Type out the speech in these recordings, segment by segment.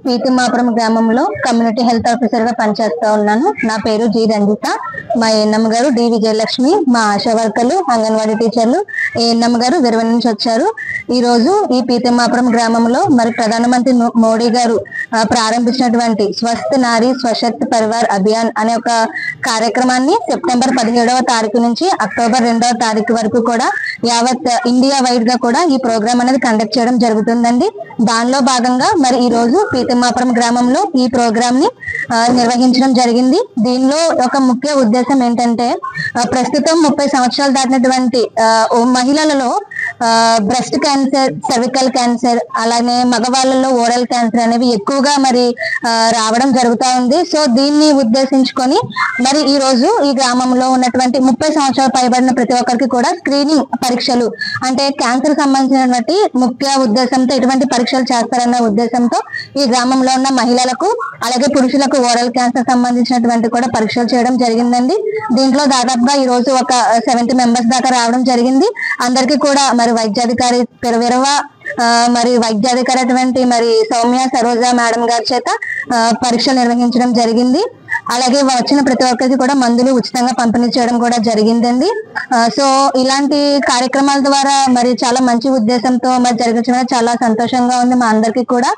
పీతిమాపురం గ్రామంలో community health officer గా పనిచేస్తా ఉన్నాను. నా పేరు జి రంజిత. మా ఏఎన్ఎం గారు డి విజయలక్ష్మి, మా ఆశా వర్కర్లు, అంగన్వాడీ టీచర్లు, ఏఎన్ఎం గారు విరవ నుంచి వచ్చారు. ఈ రోజు ఈ పీతిమాపురం గ్రామంలో మరి ప్రధానమంత్రి మోడీ గారు ప్రారంభించినటువంటి స్వస్థ నారీ స్వశక్తి పరివార్ అభియాన్ అనే ఒక కార్యక్రమాన్ని సెప్టెంబర్ 17వ తారీఖు నుంచి అక్టోబర్ 2వ తారీఖు వరకు కూడా యావత్ ఇండియా వైడ్ గా కూడా ఈ ప్రోగ్రామ్ అనేది కండక్ట్ చేయడం జరుగుతుందండి. దానిలో భాగంగా మరి ఈ రోజు పీతిమాపురం గ్రామంలో ఈ ప్రోగ్రామ్ ని నిర్వహించడం జరిగింది. దీనిలో ఒక ముఖ్య ఉద్దేశం ఏంటంటే ప్రస్తుతం 30 సంవత్సరాలు దాటినటువంటి మహిళలలో బ్రెస్ట్ క్యాన్సర్, సర్వికల్ క్యాన్సర్, అలానే మగవాళ్ళలో ఓరల్ క్యాన్సర్ అనేవి ఎక్కువగా మరి రావడం జరుగుతూ ఉంది. సో దీన్ని ఉద్దేశించుకొని మరి ఈ రోజు ఈ గ్రామంలో ఉన్నటువంటి 30 సంవత్సరాలు పైబడిన ప్రతి ఒక్కరికి కూడా స్క్రీనింగ్ పరీక్షలు, అంటే క్యాన్సర్ సంబంధించినటువంటి ముఖ్య ఉద్దేశంతో ఇటువంటి పరీక్షలు చేస్తారన్న ఉద్దేశంతో ఈ గ్రామంలో ఉన్న మహిళలకు అలాగే పురుషులకు ఓరల్ క్యాన్సర్ సంబంధించినటువంటి కూడా పరీక్షలు చేయడం జరిగిందండి. దీంట్లో దాదాపుగా ఈ రోజు ఒక 70 మెంబర్స్ దాకా రావడం జరిగింది. అందరికీ కూడా మరి వైద్యాధికారి విరవ మరి వైద్యాధికారి అటువంటి మరి సౌమ్య సరోజ మేడం గారి చేత పరీక్షలు నిర్వహించడం జరిగింది. అలాగే వచ్చిన ప్రతి ఒక్కరికి కూడా మందులు ఉచితంగా పంపిణీ చేయడం కూడా జరిగిందండి. సో ఇలాంటి కార్యక్రమాల ద్వారా మరి చాలా మంచి ఉద్దేశంతో మరి జరిగించడం చాలా సంతోషంగా ఉంది మా అందరికీ కూడా.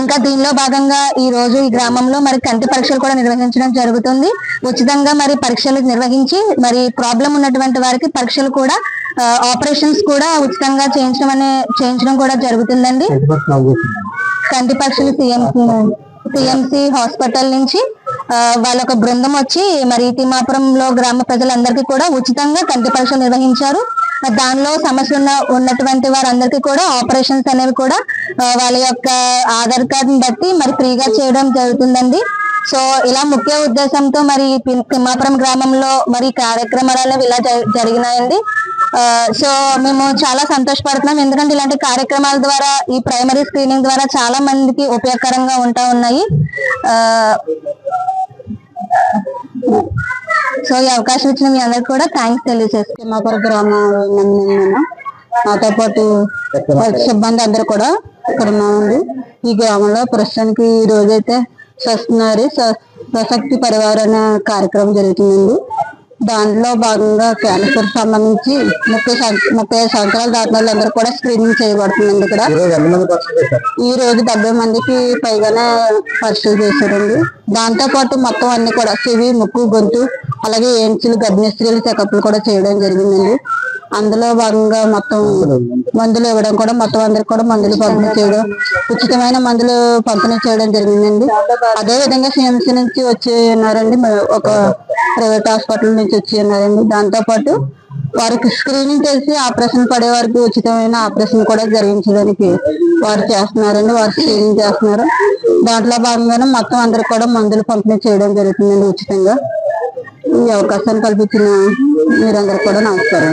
ఇంకా దీనిలో భాగంగా ఈ రోజు ఈ గ్రామంలో మరి కంటి పరీక్షలు కూడా నిర్వహించడం జరుగుతుంది. ఉచితంగా మరి పరీక్షలు నిర్వహించి మరి ప్రాబ్లం ఉన్నటువంటి వారికి పరీక్షలు కూడా ఆపరేషన్స్ కూడా ఉచితంగా చేయించడం కూడా జరుగుతుందండి. కంటి పరీక్షలు సిఎంసి హాస్పిటల్ నుంచి వాళ్ళ ఒక బృందం వచ్చి మరి తిమ్మాపురంలో గ్రామ ప్రజలందరికీ కూడా ఉచితంగా కంటి పరీక్షలు నిర్వహించారు. దానిలో సమస్య ఉన్నటువంటి వారందరికీ కూడా ఆపరేషన్స్ అనేవి కూడా వాళ్ళ యొక్క ఆధార్ కార్డుని బట్టి మరి ఫ్రీగా చేయడం జరుగుతుందండి. సో ఇలా ముఖ్య ఉద్దేశంతో మరి తిమ్మాపురం గ్రామంలో మరి కార్యక్రమాలు ఇలా జరిగినాయండి. సో మేము చాలా సంతోషపడుతున్నాం, ఎందుకంటే ఇలాంటి కార్యక్రమాల ద్వారా ఈ ప్రైమరీ స్క్రీనింగ్ ద్వారా చాలా మందికి ఉపయోగకరంగా ఉంటాయి. సో ఈ అవకాశం ఇచ్చిన మీ అందరికి కూడా థ్యాంక్స్ తెలియజేస్తాను. తిమ్మాపురం గ్రామంలో నాతో పాటు సిబ్బంది అందరూ కూడా ఇక్కడ ఉన్నామండి. ఈ గ్రామంలో ప్రస్తుతానికి ఈ రోజైతే స్వస్థనారి స్వశక్తి పరివార్ అనే కార్యక్రమం జరుగుతుందండి. దాంట్లో భాగంగా క్యాన్సర్ సంబంధించి 35 సంవత్సరాలు దాటిన వాళ్ళందరూ కూడా స్క్రీనింగ్ చేయబడుతుందండి. ఇక్కడ ఈ రోజు 70 మందికి పైగానే పరీక్షలు చేశారండి. దాంతో పాటు మొత్తం అన్ని కూడా చెవి, ముక్కు, గొంతు, అలాగే ఏంచులు, గర్భిణీ స్త్రీలు చెకప్లు కూడా చేయడం జరిగిందండి. అందులో భాగంగా మొత్తం మందులు ఇవ్వడం కూడా మొత్తం అందరికి కూడా మందులు పంపిణీ చేయడం, ఉచితమైన మందులు పంపిణీ చేయడం జరిగిందండి. అదే విధంగా సిఎంసి నుంచి వచ్చి ఉన్నారండి, ఒక ప్రైవేట్ హాస్పిటల్ నుంచి వచ్చి ఉన్నారండి. దాంతో పాటు వారికి స్క్రీనింగ్ చేసి ఆపరేషన్ పడే వారికి ఉచితమైన ఆపరేషన్ కూడా జరిగించడానికి వారు చేస్తున్నారండి. వారు స్క్రీనింగ్ చేస్తున్నారు. దాంట్లో భాగంగానే మొత్తం అందరికి కూడా మందులు పంపిణీ చేయడం జరుగుతుందండి ఉచితంగా. ఈ అవకాశాన్ని కల్పించిన మీరందరూ కూడా నమస్కారం.